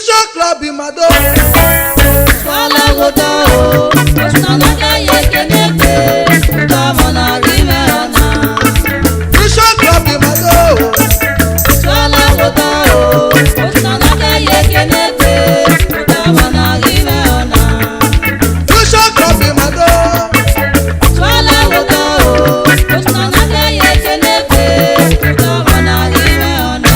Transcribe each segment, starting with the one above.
Fisher Club in my door. Swala go down. Osana kaya keneke. Come on, Arimeona. Fisher Club in my door. Swala go down. Osana kaya keneke. Come on, Arimeona. Fisher Club in my door. Swala go down. Osana kaya keneke. Come on, Arimeona.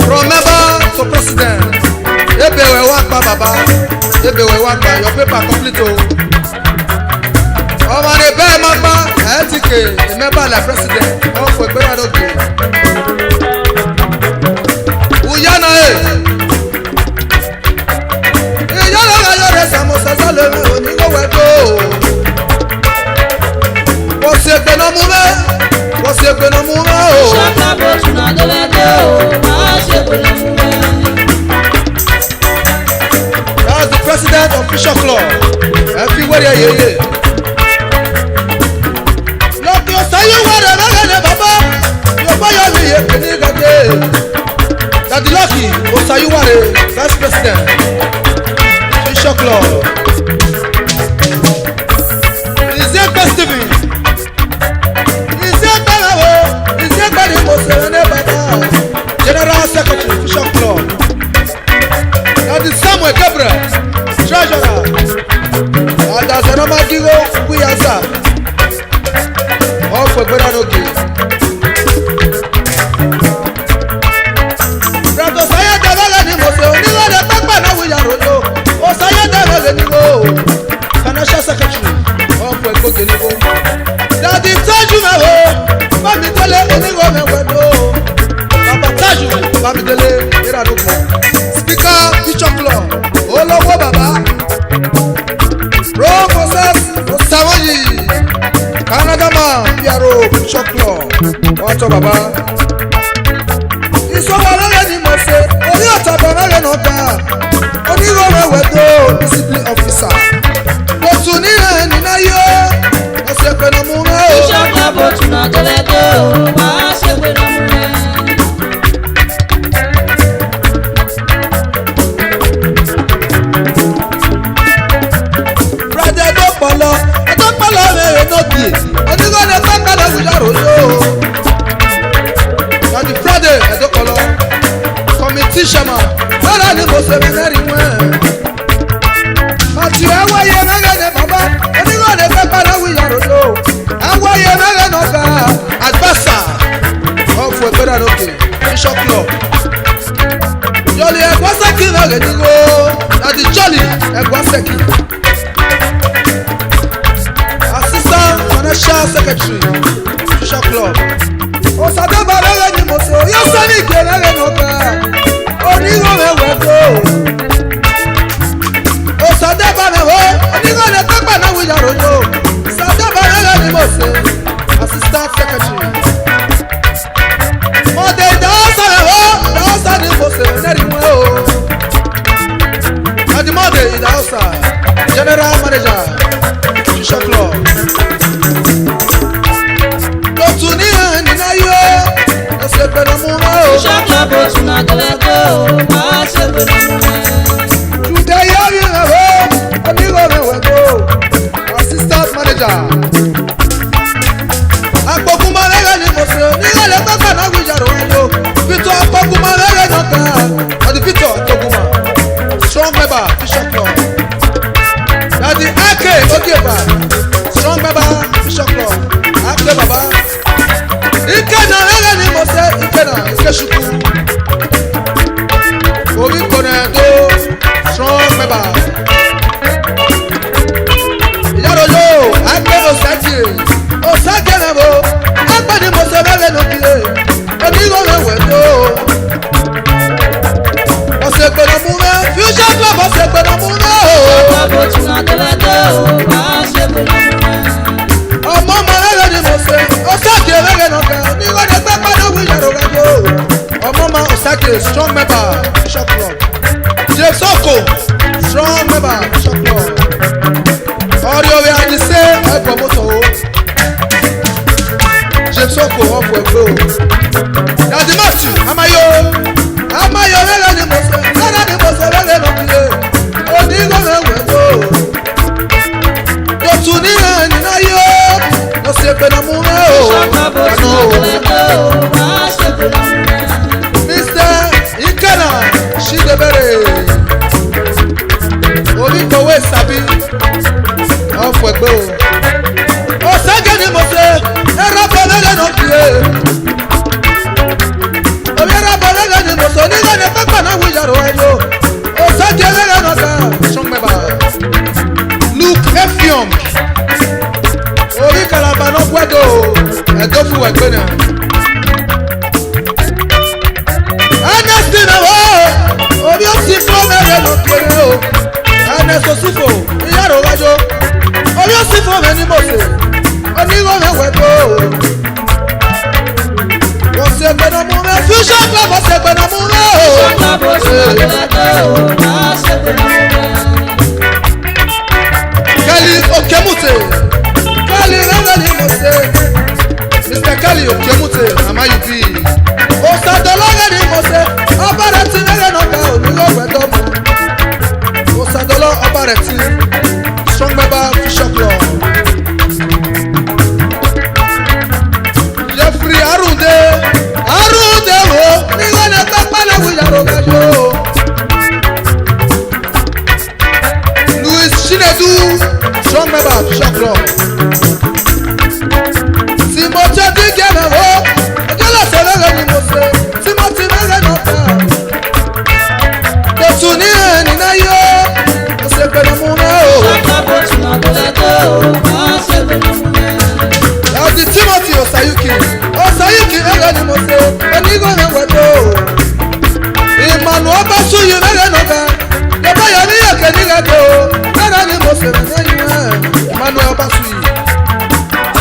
From member to president, ebe we work pa baba, ebe we work pa your paper complete o. Ọmọ ni bẹ́ẹ̀ máa pa ẹ̀ẹ́tìkè member like president, wọ́n fò ìgbéra lókè. Uyana e. Ìyára ayọ̀ rẹ̀ sàmùsàsà lórí onígbòwé tó. Wọ́n ṣe gbẹ̀nà mú mẹ́, wọ́n ṣe gbẹ̀nà mú mẹ́ o. That's the president of Fisher Club. Everywhere ye. Look, you say you want a baba. You buy your me a gade. Daddy Lucky, you say you want a vice president. Fisher Club. Is it Steven? Is it Balawo? Is it Badi Mosele Baba? General Secretary Fisher Club. That is Samuel Gabriel, treasurer. And that's another Onigho Kuyaza. All for Beranogi. Brother Saya Devala ni Mose, Onigho de Papa na Wiyarodo. O Saya Devala ni Mo. Financial Secretary. All for Onigho. That is Tajumeho. Mami Dele Onigho Mewedo. Papa Taju, Mami Dele Iraduko. Speaker Fisher Club. Olówó bàbá. Prof Osas Osawoyi. Canada man Piaro Fisher Club. Wọ́n tọ́ bàbá. Ìṣòwò ọlọ́lẹ̀ ni mo ṣe. Orí ọ̀tọ̀bọ̀ mẹ́rin náà ga. Onigho wẹ̀wẹ̀ tó discipline officer. Mo tún ní ẹni náà yó. Ọ̀sẹ̀ pẹ̀lú mú mẹ́ o. Fisher Club ó tún náà tẹ́lẹ̀ tó. Wàá ṣe pé lọ́mú rẹ̀. Onigho de Pekala Wiyarodo. On the Friday, Edokolo, committee chairman, Bala ni Mose Meneri Mwen. Mati awaye mẹ́gẹ̀dẹ̀ bàbá, Onigho de Pekala Wiyarodo. Awaye mẹ́gẹ̀dẹ̀ ọ̀gá, Adbasa, Secretary, Fisher Club. Osadeba lere ni mo se, yo sani kelere noka. Onigho me wego. Osadeba me ho, onigho le tokpa na wija rojo. Osadeba lere ni mo se, Assistant Secretary. Mode daosa me ho, daosa ni mo se, neri mo ho. Adimode daosa, General Manager, Fisher Club. Assistant Manager. Akpokumalere ni mo se, nigale papa na wijaro ayo. Victor Akpokumalere noka, adi Victor Akpokuma. Strong member, Fisher Club. Daddy Ake Ogieba, strong member, Fisher Club. Ake Baba. Ikena lere ni mo se, Ikena Ikeshuku. Obi Konedo, strong member. Yaroyo, Ake Osaki, Osaki Nebo, Ake ni mo se lere no kile. Onigho me wedo. Osegbe no mume, Fisher Club osegbe no mume. Ọmọ lere ni mo se, Osaki lere no ka. Onigho de pepa na wijaro gajo. Ọmọ Osaki, strong member, Fisher Club. James Oko, strong member, Fisher Club. Ọ̀rẹ́ òwe àdìsẹ́ ẹ̀gbọ́n mọ́tò o. James Oko ọ̀pọ̀ ẹ̀gbẹ́ o. Dàdí Mọ́tù, Amayo lẹ́lẹ́ ni mo sẹ́, lẹ́lẹ́ ni mo sẹ́ lẹ́lẹ́ lọ kílé. Onigho me wego. Otu ní ẹni náà yó, lọ sí ẹgbẹ́ náà mú mẹ́ o. Mr. Ikena Shidebere. Oníkọ̀wé Sabi ọ̀fọ̀ ẹ̀gbẹ́ o. Ọ̀sẹ́gẹ̀ ni mo ṣe ẹ̀rọ̀bọ̀ lẹ́lẹ̀ náà kìí. Omi ẹ̀rọ̀bọ̀ lẹ́lẹ̀ ni mo ṣe onígbà ní pápá náà wí yàrá ẹ̀yọ. Ọ̀sẹ́gẹ̀ lẹ́lẹ̀ náà kà ṣọ́ngbẹ̀bà. Luke Efiom. Orí kalaba náà gbẹ́dọ̀ ẹ̀dọ́ fún ẹ̀gbẹ́ náà. Ernestine wo obi osi fo mere no kere o Ernest Osifo iyaro wajo obi osi fo me ni mose Onigho me wedo wo se gbe no mu me Fisher Club wo se gbe no mu me o Kali Okemute Kali lele ni mose Mr. Kali Okemute Mama Yubi Osadologe ni mose Obareti lele no ka Onigho wedo mo Osadolo Obareti strong member Fisher Club. Jeffrey Arunde wo Onigho ne papa na wiyaro gajo. Louis Chinedu strong member Fisher Club. Timothy Digeme wo Ojola selele ni mose Timothy lele no ka. Totuni ni na yo Osegbe no mu me o. Adi Timothy Osayuki lele ni mose Onigho me wedo. Emmanuel Basuyi lele no ka. Yaba yari yake ni gato lele ni mose na yi Emmanuel Basuyi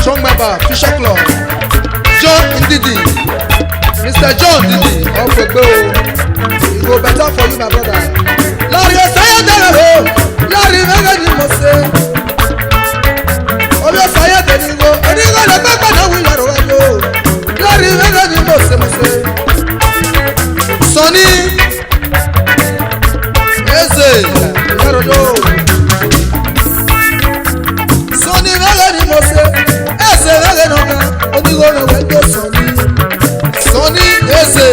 strong member Fisher Club. John Ndidi Mr. John Ndidi of Egbe o. It go better for you my brother. Larry Osayede o Larry lele ni mose Obi Osayede ni go Onigho le papa na wi yaro ayo. Larry lele ni mose Sonny Eze yaro yo Sonny lele ni mose Eze lele no ka Onigho le wedo Sonny Eze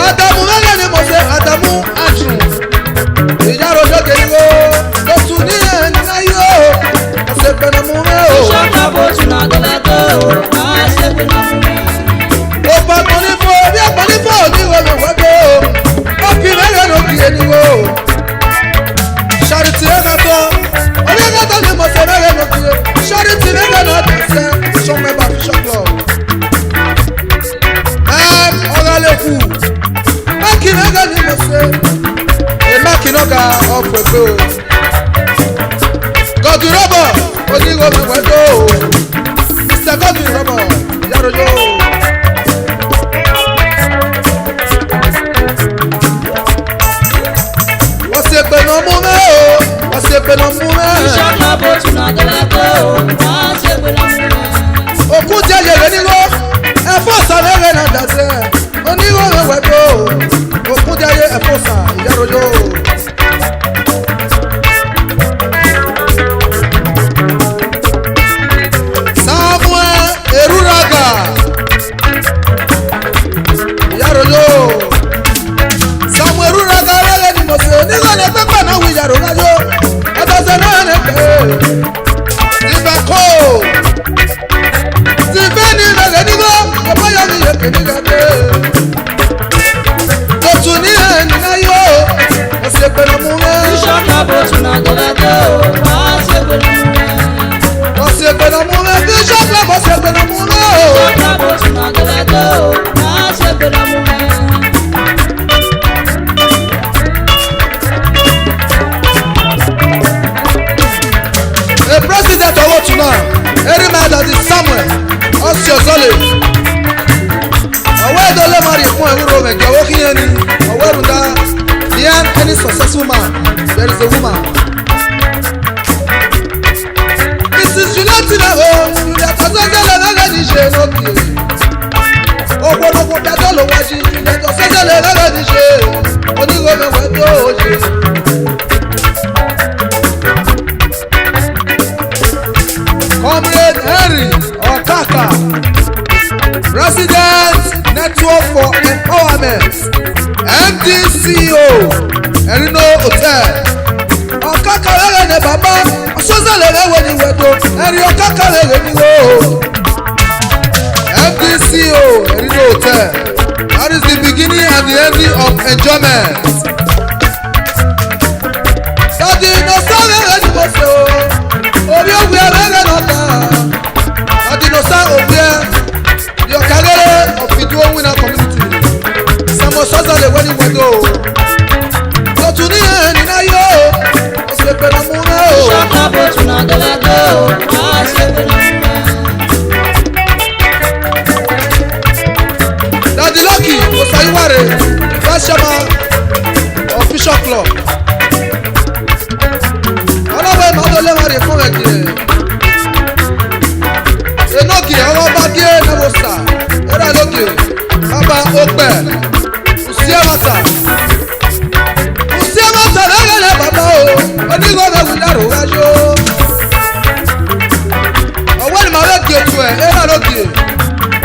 Adamu lele ni mose Adamu Andrew Iyaro yo ke go ọ̀pọ̀ ẹgbẹ́ o. Godwin Rọ́bọ̀ Onigho mẹ́wẹ́ tó o. Mr. Godwin Rọ́bọ̀ Yarojo. Wọ́n ṣe pé nà mú mẹ́ o. Wọ́n ṣe pé nà mú mẹ́. Ìṣọ́nà bó tún náà tẹ́lẹ̀ tó o. Wọ́n ṣe pé nà mú mẹ́. Òkú jẹ́ yèrè nígbó. Ẹ̀fọ́ sàlẹ̀rẹ̀ náà dàsẹ̀. Onigho mẹ́wẹ́ tó o. Òkú jẹ́ yé ẹ̀fọ́ sà Yarojo. Samuel Ruraga rẹ̀ ni mo ṣe nígbà ní pẹ́pẹ́ náà wí yàrá rájò ọ̀dọ́sẹ̀ náà ní pé ìgbà kó ti bẹ́ẹ̀ ní ìrẹ̀lẹ̀ nígbà ọmọ yà mí yẹ kéde gàdé tó tún ní ẹni náà yó ọ̀sẹ̀ pẹ̀lú mú mẹ́. Ìṣọ́nà bó tún náà tẹ́lẹ̀ tó o. Wọ́n ṣe pé nà mú mẹ́. Ọ̀sẹ̀ pẹ̀lú mú mẹ́ bí sọ́kà ọ̀sẹ̀ pẹ̀lú mú mẹ́ o. Ìṣọ́nà bó tún náà tẹ́lẹ̀ tó o. Wọ́n ṣe pé nà mú mẹ́. The president of Otuna, Erimad that is Samuel, Osio Solid. Ọwọ́ ẹ̀dọ́ lè máa rí fún ẹ̀wúrò mẹ̀jọ owó kí yẹn ni ọwọ́ ẹ̀rùndá behind any successful man there is a woman. Mrs. Juliet Naho, Juliet Osojele lẹ́lẹ́ ní ṣe lókè. Ògbólógbò dájọ́ ló wájú, Juliet Osojele lẹ́lẹ́ ní ṣe. Onigho mẹ́wẹ́ tó o ṣe. Comrade Henry Okaka, President Network for Empowerment, MDCO, Erino Hotel. Okaka lẹ́rẹ̀ ní bàbá, Osozele lẹ́wọ̀ ní wẹ̀dọ̀, Henry Okaka lẹ́rẹ̀ ní wo. MDCO, Erino Hotel. That is the beginning and the ending of enjoyment. Dadi Inosa lẹ́rẹ̀ ní mo ṣe o. Orí òwe ẹlẹ́rẹ̀ náà ta. Adinosa òwe the Okagere of Iduo winner community. Samo Osozele wẹ́ ní wẹ́dọ̀. Lọ́tún ní ẹni náà yó. Ọ̀sẹ̀ pẹ̀lú mú náà o. Ìṣọ́nà bó tún náà tẹ́lẹ̀ tó o. Wọ́n ṣe pé nà mú mẹ́. Daddy Lucky Osayiware, Vice Chairman of Bishop Club. Ọlọ́wọ́ ẹ̀ máa tó lé wàrí fún ẹ̀kì. Enoki ọwọ́ bá gé Nẹ́wọ̀sà, ẹ̀rọ lókè, bàbá Ogbẹ̀, Usiamata. Usiamata lẹ́gẹ̀lẹ́ bàbá o, Onigho mẹ́wù yàrá wájú. Ọwọ́ ni màá wẹ́ gé tu ẹ̀, ẹ̀rọ lókè.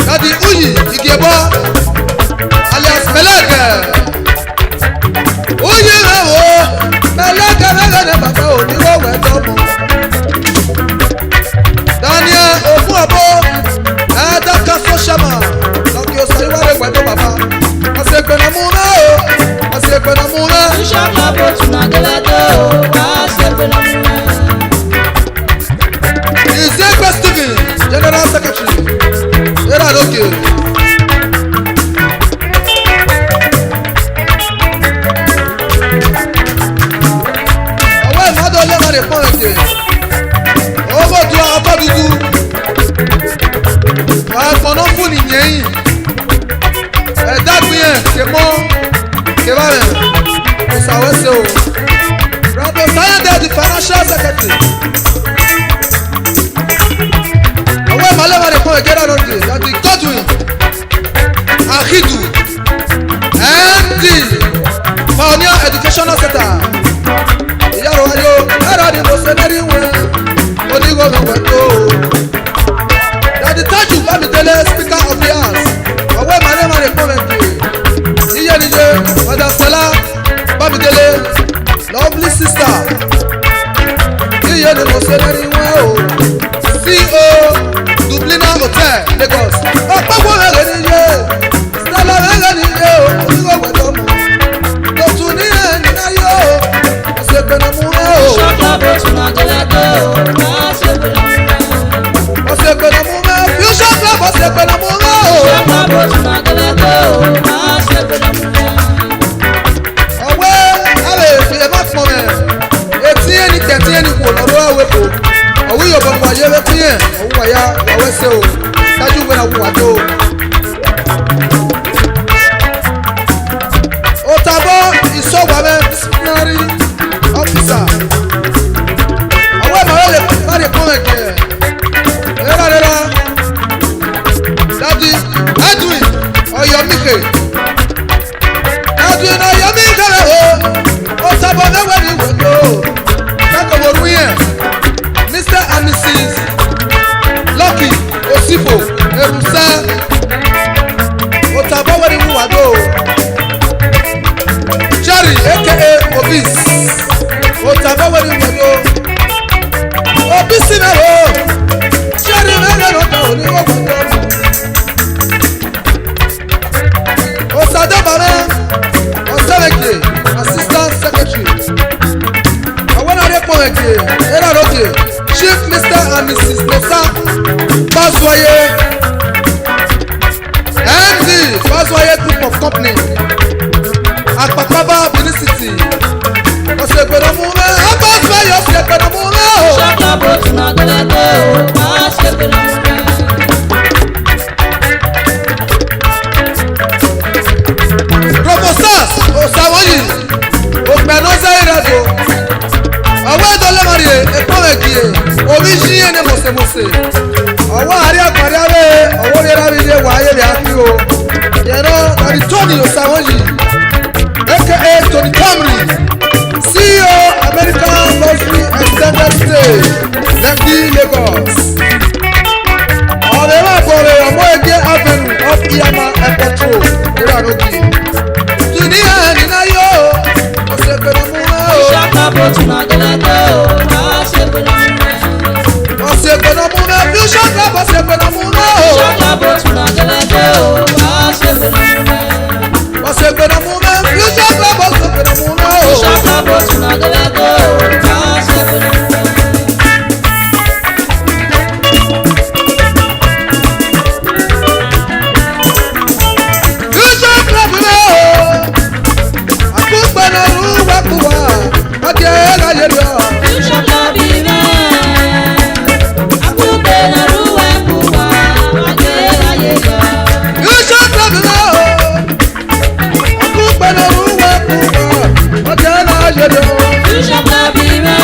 Daddy Uyi Igebo alias Meleke. Uyi rẹ̀ wò, Meleke lẹ́gẹ̀lẹ́ bàbá o, Onigho wẹ̀ dọ́mù. Daniel Ofuabo, Edaka Soshama, Lucky Osayiware wẹ̀dọ̀ bàbá. Ọ̀sẹ̀ pẹ̀lú mú náà o, ọ̀sẹ̀ pẹ̀lú mú náà. Ìṣọ́nà bó tún náà tẹ́lẹ̀ tó o. Wọ́n ṣe pé nà mú mẹ́. Izekwe Stephen, General Secretary, Era Loke. Ọwọ́ ìmọ̀dọ̀ lè máa lè pọ́n ẹ̀jẹ̀. Owó du ọkọ̀ dúdú. Àpọ̀nà fún nìyẹn yìí. Ẹ̀dá gbin ẹ̀ ké mọ́ ké bá rẹ̀. Kò sàwẹ́sẹ̀ o. Rado Sayende the financial secretary. Ọwọ́ ìmọ̀lẹ́ máa lè pọ́n ẹ̀jẹ̀ rẹ̀ lóde. Yàtì Godwin Ahidu MD Pioneer Educational Center. Ìyàrá wáyé o, ẹ̀rọ ni mo ṣe lérí wẹ̀. Onigho mẹ́wẹ́ tó o. Dadi Taju Bamidele Speaker of the House. Ọwọ́ ìmọ̀lẹ́ máa lè pọ́n ẹ̀jẹ̀. Iye níye, Madam Stella Bamidele, lovely sister. Iye ni mo ṣe lérí wẹ̀ o. CO Dublina Hotel Lagos. Ọ̀pọ̀pọ̀ rẹ̀ níye. Stella rẹ̀ níye o. Onigho wẹ̀ dọ́mù. Lọ́tún ní ẹni náà yó. Ọ̀sẹ̀ pẹ̀lú mú náà o. Ìṣọ́nà bó tún náà tẹ́lẹ̀ tó o. Wọ́n ṣe pé nà mú mẹ́. Ọ̀sẹ̀ pẹ̀lú mú náà. Fusion Club ọ̀sẹ̀ pẹ̀lú mú náà o. Ìṣọ́nà bó tún náà tẹ́lẹ̀ tó o. Wọ́n ṣe pé nà mú mẹ́. Ọ̀wẹ́ àlè fi ẹ̀ má pọ̀ mẹ́. òun wà ya wàwẹ́ sẹ́ o dájú wẹ́n àwọn wà tó. Otabo ìsọ̀wámẹ́ disciplinary officer àwọn ìmọ̀ràn lè kárí kọ́mẹ̀kì ẹ̀rọ dadi Edwin Oyomike Edwin Oyomike rẹ̀ o Otabo mẹ́wẹ́ ni wẹ̀dọ̀ kákọ̀wọ̀rú yẹn Mr and Mrs Lucky Osifo Erusa Otabo wẹ́ni wù wàdó Jerry aka Obis Otabo wẹ́ni wẹ̀dọ̀ Obisi náà o Jerry mẹ́rin ọ̀tá òní wọ́n wẹ̀dọ̀ Osadobame Oseleke Assistant Secretary Awenarepomeke Eraroke Chief Mr and Mrs Nessa Baswaye MD Baswaye Group of Company Akpakaba Benin City Osegbedomume Abaswaye Osegbedomume o Shakabo tunadeleto Osegbedomume Prof. Osas Osawoyi Okpenoza Irazo Ọwọ́ ìdọ́lẹ́mọ̀rì ẹ̀kọ́ ẹ̀kìyè omi ṣíyẹn ní mọ̀sẹ̀mọ̀sẹ̀ ọwọ́ àrí àpàrí abẹ́ ọwọ́ rẹ̀ rí ilé wàáyé rẹ̀ àfi o yẹ̀rọ nàrí Tony Osawoyi aka Tony Camry CEO American Luxury Extended Stay Lekki Lagos ọ̀rẹ́ wà bọ̀rẹ̀ ọmọ ẹgbẹ́ avenue of Iyama Airport Road ìrànlọ́kì Dunia nina yo Osegbedomume o Shakabo tunadeleto Osegbedomume Osegbedomume Fusion Club Osegbedomume o Shakabo tunadeleto Osegbedomume Osegbedomume Fusion Club Osegbedomume o Shakabo tunadeleto Osegbedomume Fusion Club me o Akúgbẹ̀nọ̀rú wẹ́kùwà ọjọ́ ẹ̀ráyé lọ. Shakabime Akubenaruwekuwa Agerayela Fusion Club me o Akúgbẹ̀nọ̀rú wẹ́kùwà ọjọ́ ẹ̀ráyé lọ. Shakabime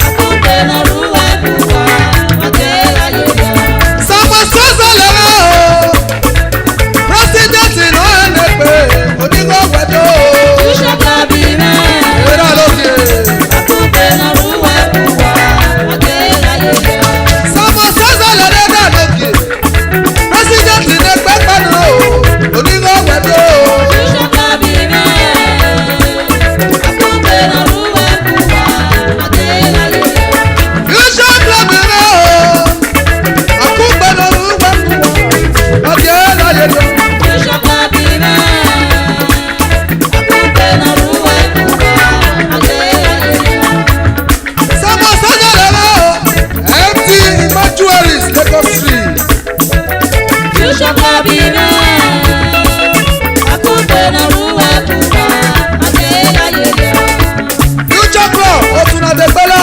Akubenaruwekuwa Agerayela Sọmọ sọ́sọ́ lẹ́rọ o Pírẹ́sídẹ̀ntì náà ẹni pé Onigho wẹ̀dọ̀ o. Shakabime Ìrà lókè. Akubenaruwekuwa Agerayela Sọmọ sọ́sọ́ lẹ́rọ náà lókè. Pírẹ́sídẹ̀ntì ní pẹ́pẹ́ náà o. Onigho wẹ̀dọ̀ o. Shakabime Akubenaruwekuwa Agerayela Fusion Club mi o. Akúgbẹ̀nọ̀rú wẹ́kùwà ọjọ́ ẹ̀ráyé lọ. Shakabime Akubenaruwekuwa Agerayela Sọmọ sọ́sọ́ lẹ́rọ o. MT Immaculate Lagos Street. Shakabime Akubenaruwekuwa Agerayela Future Club Otunadegbela